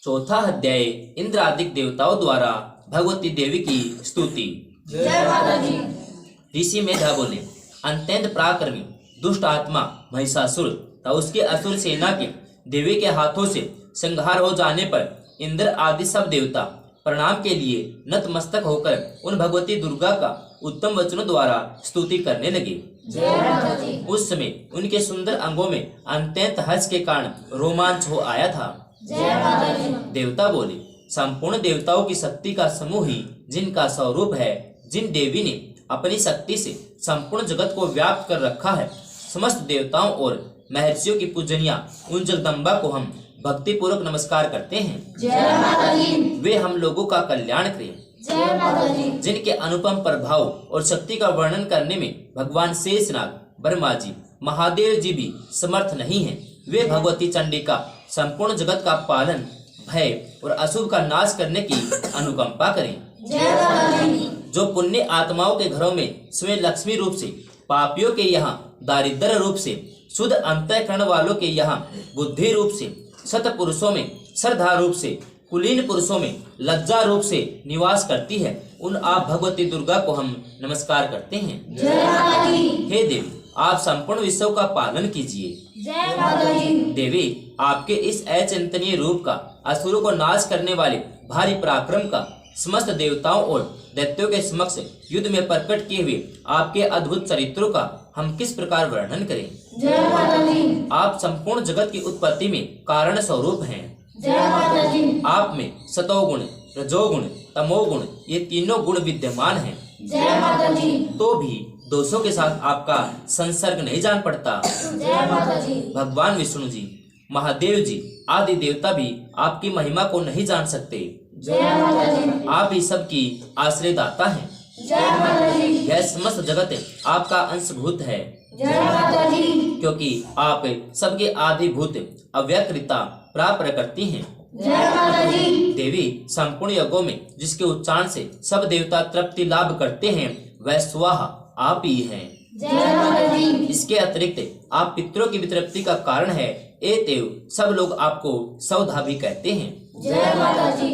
चौथा अध्याय इंद्रादिक देवताओं द्वारा भगवती देवी की स्तुति। जय माता दी। ऋषि मेधा बोले, अत्यंत पराक्रमी दुष्ट आत्मा महिषासुर तथा उसके असुर सेना के देवी के हाथों से संहार हो जाने पर इंद्र आदि सब देवता प्रणाम के लिए नतमस्तक होकर उन भगवती दुर्गा का उत्तम वचनों द्वारा स्तुति करने लगे। जय माता दी। उस समय उनके सुंदर अंगों में अत्यंत हर्ष के कारण रोमांच हो आया था। जय माता दी। देवता बोले, संपूर्ण देवताओं की शक्ति का समूह ही जिनका स्वरूप है, जिन देवी ने अपनी शक्ति से संपूर्ण जगत को व्याप्त कर रखा है, समस्त देवताओं और महर्षियों की पूजनिया उन जगदम्बा को हम भक्ति पूर्वक नमस्कार करते हैं। जय माता दी। वे हम लोगों का कल्याण करें। जय माता दी। जिनके अनुपम प्रभाव और शक्ति का वर्णन करने में भगवान शेषनाग, ब्रह्मा जी, महादेव जी भी समर्थ नहीं हैं, वे भगवती चंडिका संपूर्ण जगत का पालन, भय और अशुभ का नाश करने की अनुकंपा करें। जय माता दी। जो पुण्य आत्माओं के घरों में स्वयं लक्ष्मी रूप से, पापियों के यहाँ दारिद्र रूप से, शुद्ध अंतःकरण वालों के यहाँ बुद्धि रूप से, सत पुरुषों में श्रद्धा रूप से, कुलीन पुरुषों में लज्जा रूप से निवास करती है, उन आप भगवती दुर्गा को हम नमस्कार करते हैं। जय माता दी। हे देवी, आप संपूर्ण विश्व का पालन कीजिए। जय माता दी। देवी, आपके इस अचिंतनीय रूप का असुरों को नाश करने वाले भारी पराक्रम का समस्त देवताओं और दैत्यों के समक्ष युद्ध में प्रकट किए हुए आपके अद्भुत चरित्रों का हम किस प्रकार वर्णन करें। जय माता दी। आप संपूर्ण जगत की उत्पत्ति में कारण स्वरूप हैं। जय माता दी। आप में सतोगुण, रजोगुण, तमोगुण ये तीनों गुण विद्यमान हैं। जय माता दी। तो भी दोषों के साथ आपका संसर्ग नहीं जान पड़ता। जय माता दी। भगवान विष्णु जी, महादेव जी आदि देवता भी आपकी महिमा को नहीं जान सकते। जय माता दी। आप ही सबकी आश्रयदाता हैं। जय माता दी। यह समस्त जगत आपका अंशभूत है, जय माता दी। क्योंकि आप सबके आदिभूत अव्यक्तता प्राप्त करती हैं। जय माता दी। देवी, संपूर्ण यज्ञों में जिसके उच्चारण से सब देवता तृप्ति लाभ करते हैं, वह स्वाहा आप ही हैं। जय माता दी। इसके अतिरिक्त आप पितरों की तृप्ति का कारण है। एतेव सब लोग आपको सौधा भी कहते हैं। जय माता दी।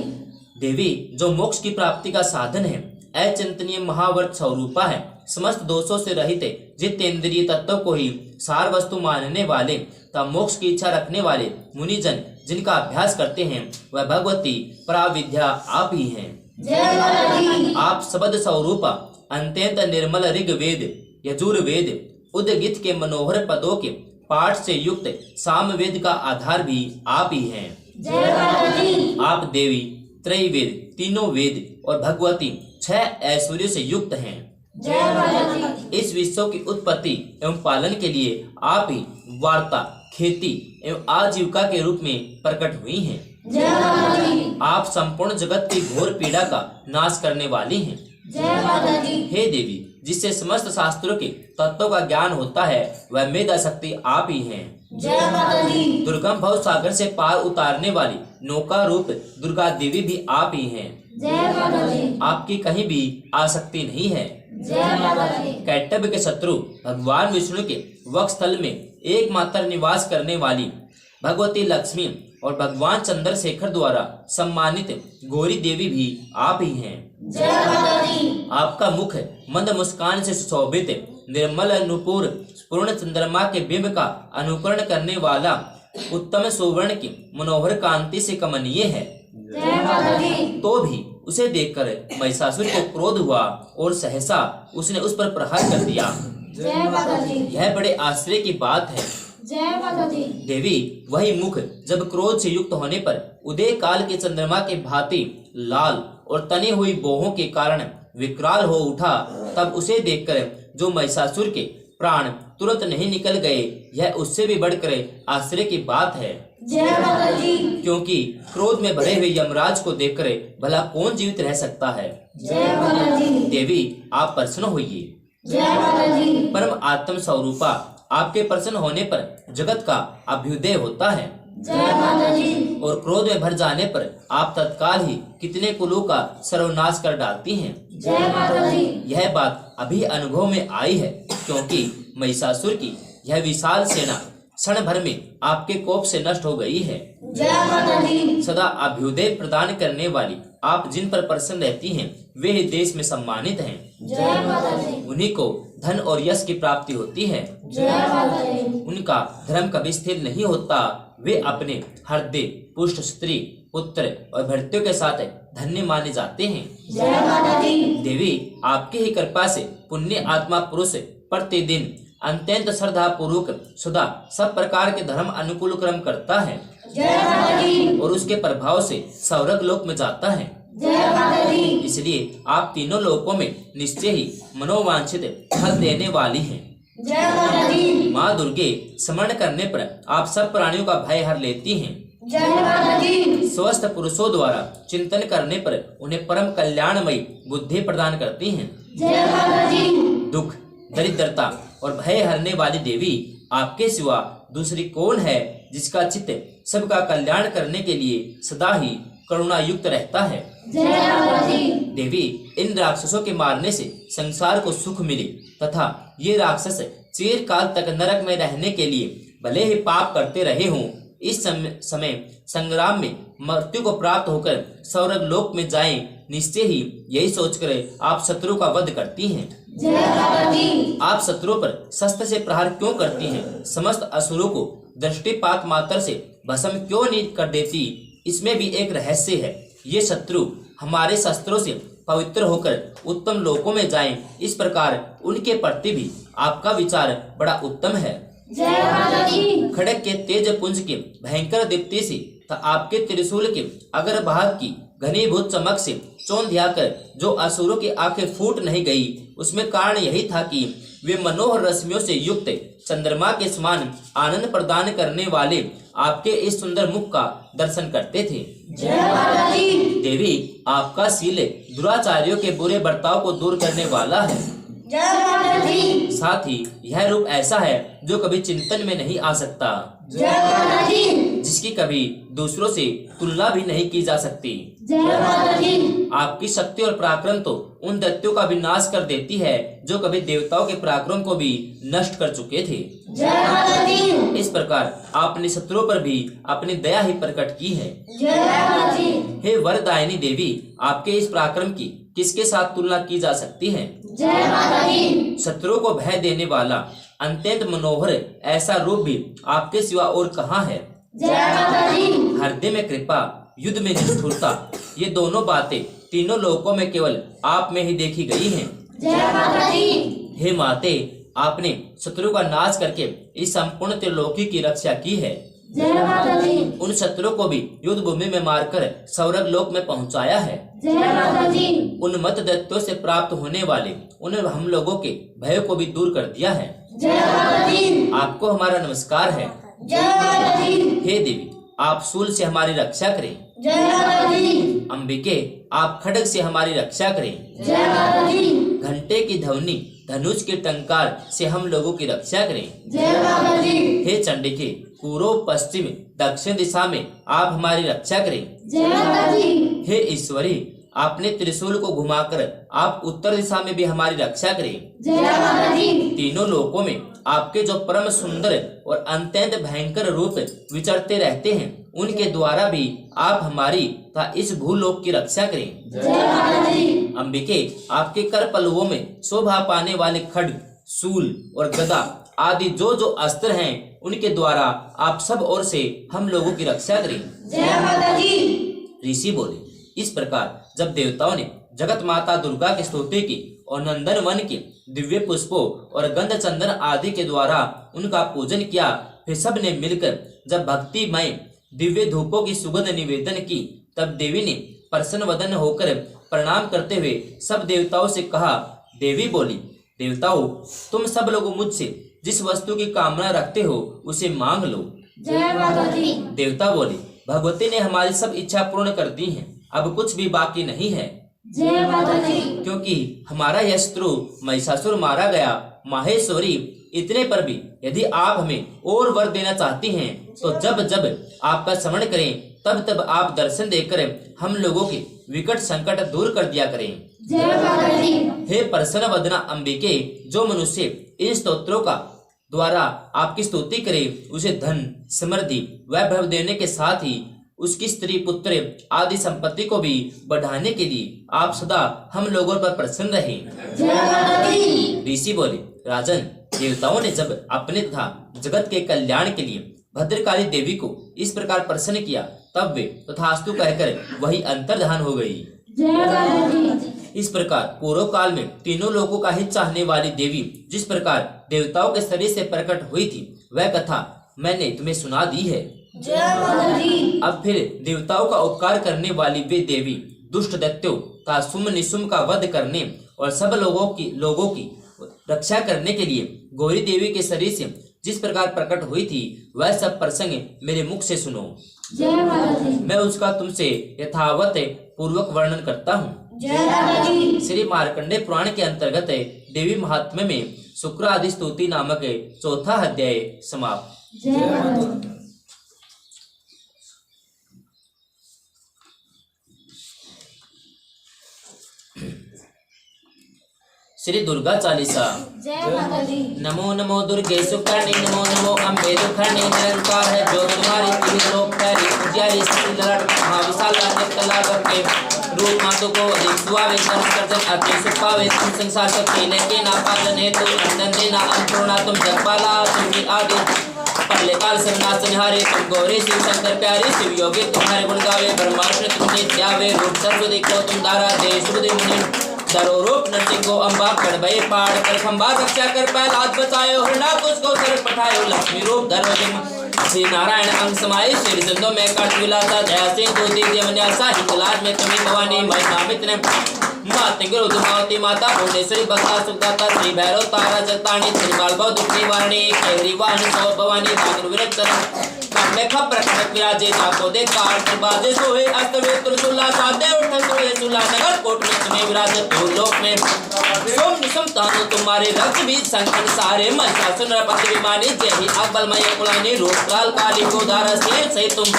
देवी, जो मोक्ष की प्राप्ति का साधन है, अचिंतनीय महावर्त स्वरूपा है, समस्त दोषों से रहित जितेंद्रिय तत्व को ही सार वस्तु मानने वाले तथा मोक्ष की इच्छा रखने वाले मुनिजन जिनका अभ्यास करते हैं, वह भगवती पराविद्या आप ही हैं। जय माता दी। आप शब्द स्वरूपा अत्यंत निर्मल ऋग्वेद, यजुर्वेद, उद्गीत के मनोहर पदों के पाठ से युक्त सामवेद का आधार भी आप ही हैं। जय माता दी। आप देवी त्रैवेद, तीनों वेद और भगवती 6 ऐश्वर्यों से युक्त हैं। जय माता दी। इस विश्व की उत्पत्ति एवं पालन के लिए आप ही वार्ता, खेती एवं आजीविका के रूप में प्रकट हुई हैं। जय माता दी। आप संपूर्ण जगत की घोर पीड़ा का नाश करने वाली हैं। जय माता दी। हे देवी, जिससे समस्त शास्त्रों के तत्वों का ज्ञान होता है, वह मेधा शक्ति आप ही हैं। जय माता दी। दुर्गम भव सागर से पार उतारने वाली नौका रूप दुर्गा देवी भी आप ही हैं। जय माता दी। आपकी कहीं भी आसक्ति नहीं है। जय माता दी। कैटभ के शत्रु भगवान विष्णु के वक्षस्थल में एकमात्र निवास करने वाली भगवती लक्ष्मी और भगवान चंद्रशेखर द्वारा सम्मानित गौरी देवी भी आप ही हैं। जय माता दी। आपका मुख मंद मुस्कान से सुशोभित निर्मल नुपुर पूर्ण चंद्रमा के बिंब का अनुकरण करने वाला उत्तम सुवर्ण की मनोहर कांति से कमनीय है। जय माता दी। तो भी उसे देखकर महिषासुर को क्रोध हुआ और सहसा उसने उस पर प्रहार कर दिया। जय माता दी। यह बड़े आश्चर्य की बात है। जय माता दी। देवी, वही मुख जब क्रोध से युक्त होने पर उदय काल के चंद्रमा के भांति लाल और तनी हुई बोहों के कारण विकराल हो उठा, तब उसे देखकर जो महिषासुर के प्राण तुरंत नहीं निकल गए, यह उससे भी बढ़कर आश्चर्य की बात है। जय माता दी। क्योंकि क्रोध में भरे हुए यमराज को देखकर भला कौन जीवित रह सकता है। जय माता दी। देवी, आप प्रसन्न होइए। जय माता दी। परम आत्म स्वरूपा, आपके प्रसन्न होने पर जगत का अभ्युदय होता है। जय माता दी। और क्रोध में भर जाने पर आप तत्काल ही कितने कुलों का सर्वनाश कर डालती हैं। जय माता दी। यह बात अभी अनुभव में आई है, क्योंकि महिषासुर की यह विशाल सेना क्षण भर में आपके कोप से नष्ट हो गई है। जय माता दी। सदा अभ्युदय प्रदान करने वाली आप जिन पर प्रसन्न रहती हैं वे ही देश में सम्मानित हैं। जय माता दी। उन्हीं को धन और यश की प्राप्ति होती है। जय माता दी। उनका धर्म कभी स्थिर नहीं होता। वे अपने हृदय पुष्ट स्त्री पुत्र और भृत्यों के साथ धन्य माने जाते हैं। जय माता दी। देवी आपकी ही कृपा से पुण्य आत्मा पुरुष प्रतिदिन अत्यंत श्रद्धा पूर्वक सदा सब प्रकार के धर्म अनुकूल कर्म करता है जय माता दी। और उसके प्रभाव से स्वर्ग लोक में जाता है। जय माता दी। इसलिए आप तीनों लोकों में निश्चय ही मनोवांछित फल देने वाली हैं। जय माता दी। माँ दुर्गे स्मरण करने पर आप सब प्राणियों का भय हर लेती हैं। जय माता दी। स्वस्थ पुरुषों द्वारा चिंतन करने पर उन्हें परम कल्याणमयी बुद्धि प्रदान करती हैं। जय माता दी। दुख दरिद्रता और भय हरने वाली देवी आपके सिवा दूसरी कौन है जिसका चित्त सबका कल्याण करने के लिए सदा ही करुणा युक्त रहता है। जय माता दी। देवी इन राक्षसों के मारने से संसार को सुख मिले तथा ये राक्षस चिरकाल तक नरक में रहने के लिए भले ही पाप करते रहे हों, इस समय संग्राम में मृत्यु को प्राप्त होकर स्वर्ग लोक में जाएं, निश्चय ही यही सोचकर आप शत्रु का वध करती हैं। जय माता दी। आप शत्रुओं पर शस्त्र से प्रहार क्यों करती हैं? समस्त असुरों को दृष्टिपात मात्र से भस्म क्यों नहीं कर देती? इसमें भी एक रहस्य है। ये शत्रु हमारे शस्त्रों से पवित्र होकर उत्तम लोकों में जाएं, इस प्रकार उनके प्रति भी आपका विचार बड़ा उत्तम है। जय माता दी। खड़ग के तेज पुंज के भयंकर दीप्ति से तथा आपके त्रिशूल के अगर भाग की घनीभूत चमक से चौंधिया कर जो असुरों की आंखें फूट नहीं गई, उसमें कारण यही था कि वे मनोहर रश्मियों से युक्त चंद्रमा के समान आनंद प्रदान करने वाले आपके इस सुंदर मुख का दर्शन करते थे। जय माता दी। देवी आपका शील दुराचारियों के बुरे बर्ताव को दूर करने वाला है। जय माता दी। साथ ही यह रूप ऐसा है जो कभी चिंतन में नहीं आ सकता, जय माता दी। जिसकी कभी दूसरों से तुलना भी नहीं की जा सकती। जय माता दी। आपकी शक्ति और पराक्रम तो उन दैत्यों का भी नाश कर देती है जो कभी देवताओं के पराक्रम को भी नष्ट कर चुके थे। जय माता दी। इस प्रकार आपने शत्रुओं पर भी अपनी दया ही प्रकट की है। जय माता दी। हे वरदायिनी देवी, आपके इस पराक्रम की किसके साथ तुलना की जा सकती है? जय माता दी। शत्रुओं को भय देने वाला अत्यंत मनोहर ऐसा रूप भी आपके सिवा और कहाँ है? जय माता दी। हृदय में कृपा, युद्ध में निष्ठुरता, ये दोनों बातें तीनों लोकों में केवल आप में ही देखी गई हैं। जय माता दी। हे माते, आपने शत्रु का नाश करके इस संपूर्ण त्रिलोकी की रक्षा की है। जय माता दी। उन शत्रुओं को भी युद्ध भूमि में मारकर स्वर्ग लोक में पहुंचाया है। जय माता दी। उन मत दैत्यों से प्राप्त होने वाले उन हम लोगों के भय को भी दूर कर दिया है। जय माता दी। आपको हमारा नमस्कार है। जय माता दी। हे देवी, आप शूल से हमारी रक्षा करें। जय माता दी। अंबिके, आप खड्ग से हमारी रक्षा करें। जय माता दी। घंटे की ध्वनि, धनुष के टंकार से हम लोगों की रक्षा करें। जय माता दी। हे चंडिके, पूर्व पश्चिम दक्षिण दिशा में आप हमारी रक्षा करें। जय माता दी। हे ईश्वरी, आपने त्रिशूल को घुमाकर आप उत्तर दिशा में भी हमारी रक्षा करें। जय माता दी। तीनों लोकों में आपके जो परम सुंदर और अत्यंत भयंकर रूप विचरते रहते हैं, उनके द्वारा भी आप हमारी तथा इस भूलोक की रक्षा करें। जय माता दी। अंबिके, आपके कर पल्लवों में शोभा पाने वाले खड्ग, शूल और गदा आदि जो जो अस्त्र हैं, उनके द्वारा आप सब ओर से हम लोगों की रक्षा करें। जय माता दी। ऋषि बोले, इस प्रकार जब देवताओं ने जगत माता दुर्गा की स्तुति की और नंदन वन के दिव्य पुष्पों और गंध चंदन आदि के द्वारा उनका पूजन किया, फिर सब ने मिलकर जब भक्तिमय दिव्य धूपों की सुगंध निवेदन की, तब देवी ने प्रसन्न वदन होकर प्रणाम करते हुए सब देवताओं से कहा। देवी बोली, देवताओं, तुम सब लोग मुझसे जिस वस्तु की कामना रखते हो उसे मांग लो। जय माता दी। देवता बोले, भगवती ने हमारी सब इच्छा पूर्ण कर दी है, अब कुछ भी बाकी नहीं है। जय माता दी। क्योंकि हमारा यह शत्रु महिषासुर मारा गया। माहेश्वरी, इतने पर भी यदि आप हमें और वर देना चाहती हैं, तो जब जब आपका स्मरण करें तब तब आप दर्शन देकर हम लोगों के विकट संकट दूर कर दिया करें। जय माता दी। हे प्रसन्न वदना अंबिके, जो मनुष्य इन स्तोत्रों का द्वारा आपकी स्तुति करे, उसे धन, समृद्धि, वैभव देने के साथ ही उसकी स्त्री पुत्र आदि संपत्ति को भी बढ़ाने के लिए आप सदा हम लोगों पर प्रसन्न रहे। जय माता दी। ऋषि बोले, राजन, देवताओं ने जब अपने तथा जगत के कल्याण के लिए भद्रकाली देवी को इस प्रकार प्रसन्न किया, तब वे तथास्तु कहकर वही अंतर्धान हो गई। जय माता दी। इस प्रकार पूर्व काल में तीनों लोगों का हित चाहने वाली देवी जिस प्रकार देवताओं के शरीर से प्रकट हुई थी, वह कथा मैंने तुम्हें सुना दी है। जय माता दी। अब फिर देवताओं का उपकार करने वाली वे देवी दुष्ट दैत्यों का सुम निसुम का वध करने और सब लोगों की रक्षा करने के लिए गौरी देवी के शरीर से जिस प्रकार प्रकट हुई थी, वह सब प्रसंग मेरे मुख से सुनो। जय माता दी। मैं उसका तुमसे यथावत पूर्वक वर्णन करता हूँ। जय माता दी। श्री मार्कंडे पुराण के अंतर्गत देवी महात्म्य में शुक्र आदि स्तुति नामक चौथा अध्याय समाप्त। जय माता दी। श्री दुर्गा चालीसा। जय माता दी। नमो नमो दुर्गे सुकर्णी, नमो नमो अम्बे दुखर्णी, निरंकार है जो तुम्हारी त्रिलोक फैली उजियारी स्त्री ललाट महाविशाल निकला करके रूप मातु को अधिक सुहावे संस्कर्जन अति सुपावे तुम संसार शक्ति लेके ना पालन है तुम नंदन देना अन्नपूर्णा तुम जगपाला तुम आदि पहले काल संनाश निहारे तुम गौरी शिव शंकर प्यारे शिव योगी तुम्हारे गुण गावे ब्रह्मांड तुम नित्यावे रूप सर्वदि को तुम दारा दे शुभदि मुनि दरो रूप नरसिंहो अम्बा कर भय पाड़ कर खंबा रक्षा कर प्रहलाद बचायो हृणा उसको सर पठायो लक्ष्मी रूप धरो श्री नारायण अंग समाये श्री सिंधु में कट विलासा दया सिंह दो दीदी मन्यासा हितलाज में तुम्हें भवानी महिमामित ने माते गुरु दुमावती माता भुवनेश्वरी बसा सुखदाता श्री भैरव तारा जगताणी श्री बालभव दुख निवारणी कैरी वाहनी सौ भवानी भागुर विरक्त में खपर खड़क विराजे ताको दे कार बाजे सोहे अस्तवे त्रिशूला साधे उठ सोहे सुला नगर कोट में तुम्हें विराजे तो लोक में सोम निसम तानो तुम्हारे रक्त भी संकट सारे महिषासुर नरपति विमानी जय ही अकबलमय कुलानी रूप काल काली को दारा से सही तुम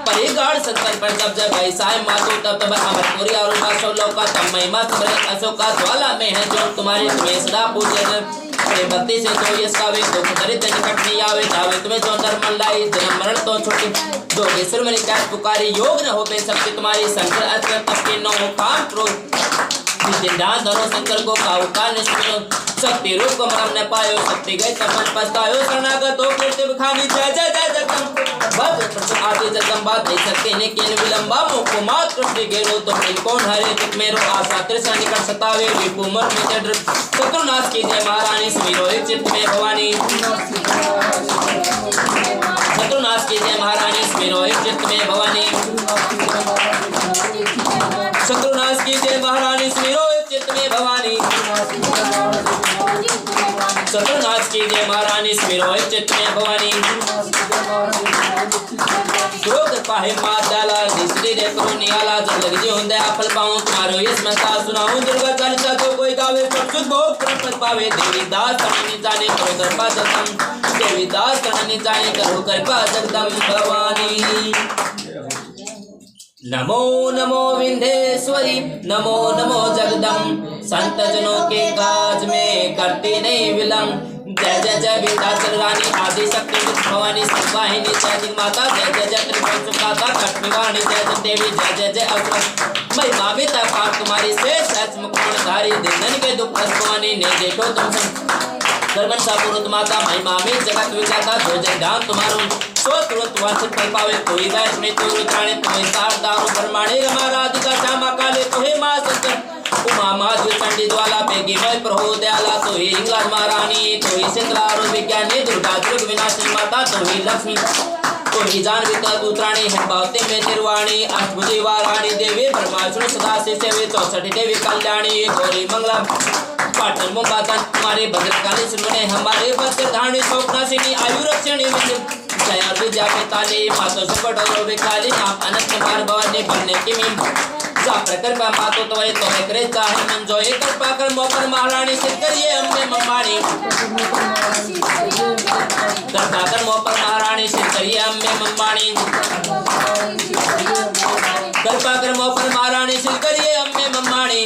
परिगाड़ संतन पर जब जब ऐसाए मातो तब तब अमरपुरी और उनका शोलों का तब महिमा सुबह अशोका ज्वाला में है जो तुम्हारे तुम्हें सदा पूजन प्रेम भक्ति से तो यश का वे दुख दरिद्र निकट नहीं आवे जावे तुम्हें जो धर्म लाई जन्म मरण तो छुट्टी जोगेश्वर मणि कैश पुकारी योग न हो बे शक्ति तुम्हारी शंकर अस्त्र तप के नौ काम क्रोध जिंदान धरो शंकर को काउका निष्ठुर शक्ति रूप को मरम न पायो शक्ति गए तब मन पछतायो शरणागत हो कृत्य बखानी जय जय जय जगदम भद्र प्रसन्न आदि जगदम्बा दे सकते ने केन विलंबा मोको मात कृष्ण गेरो तो मिल कौन हरे चित मेरो आशा त्रिशा निकट सतावे विपु मत में चढ़ शत्रुनाश की जय महारानी सुमिरो एक चित्त में भवानी शत्रुनाश की जय महारानी सुमिरो एक चित्त में भवानी शत्रुनाश की जय महारानी सुमिरो एक चित्त में भवानी शत्रुनाश की जय महारानी सुमिरो एक चित्त में भवानी क्रोध पाहे मात डाला जिसरी रे करो नियाला जब लग जी होंदे फल पाऊं तुम्हारो यश मैं सा सुनाऊं दुर्गा चालीसा जो कोई गावे सब सुख भोग प्रपद पावे देवी दास करनी जाने करो कृपा जगदम देवी दास करनी जाने करो कृपा जगदम भवानी। नमो नमो विंध्येश्वरी, नमो नमो जगदम संत जनों के काज में करती नहीं विलंब। जय जय जय विंध्याचल रानी आदि शक्ति भवानी संवाहिनी जय माता जय जय जय त्रिभुवन सुखाता खट्टनिवारणी जय जय देवी जय जय जय असुर महिमा में पार तुम्हारी शेष मुकुटधारी दिनन के दुख भवानी ने देखो तुम सर्वन सापुरुत माता महिमा में जगत विधाता जो जय दान तुम्हारो सो तुरंत वांछित फल पावे कोई वैष्णव तो रुद्राणे तुम्हें सारदारो ब्रह्माणे रमा राधिका श्यामा काले तुम्हें मां शंकर उमा माधु चंडी ज्वाला पेगी मय प्रहो दयाला तो ही इंग्लैंड महारानी तो ही सिंधलारो विज्ञानी दुर्गा दुर्ग विनाशिनी माता तो ही लक्ष्मी तो ही जानवी तत्पुत्राणी है बावते में निर्वाणी अष्टभुजी वाराणी देवी ब्रह्माशुर सदा से सेवे 64 देवी कल्याणी गौरी मंगला पाटन मुंबातन तुम्हारे भद्रकाली सुने हमारे वस्त्रधारणी स्वप्नाशिनी आयु रक्षणी जय और विद्या के ताले मातो संकट और विकाली नाम अनंत कुमार भवानी बनने की मीम जा प्रकर का मातो तोए तो करे चाहे मन जोए कृपा कर मोपर महारानी सिद्ध करिए हमने मम्मानी कृपा कर मोपर महारानी सिद्ध करिए हमने मम्मानी कृपा कर मोपर महारानी सिद्ध करिए हमने मम्मानी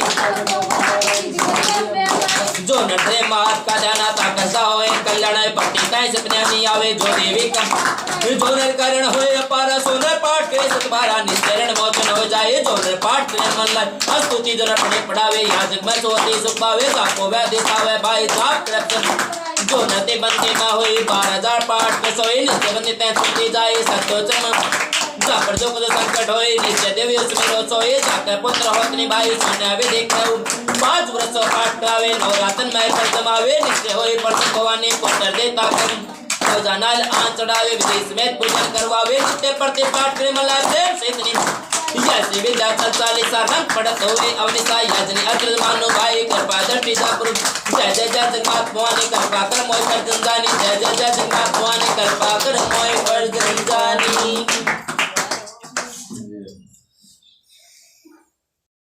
जो नटरे मात का जाना ता कैसा होए कल्याण पट्टी का जाए सपने नहीं आवे जो देवी का जो नर कारण होए अपार सोनर पाठ करे सतबारा निचरण मोचन हो जाए जो नर पाठ करे मन लाए स्तुति जो नर पढ़े पढ़ावे यहाँ जग में सोती सुख पावे साको वह दिखावे भाई साप करप्शन जो नते बंदे मा होई 12,000 पाठ में सोई नित्य बंदे तै सुनती जाए सत्यो चरम जा पर जो कुछ संकट होई नित्य देवी उसमें रो सोई जाकर पुत्र होतनी भाई सोने वे देख रहो 5 वर्ष पाठ करावे नवरातन में कर जमावे नित्य होई पर भगवान पुत्र देता कर जानाल आन चढ़ावे विदेश में पूजन करवावे नित्य प्रति पाठ करे मला प्रेम से इतनी जैसे विद्या चालीसा रंग पड़त होए अवनिसा यजनी अग्र मानो भाई कृपा दृष्टि जा प्रभु जय जय जय जगन्नाथ भवानी कृपा कर मोय कर जंजानी जय जय जय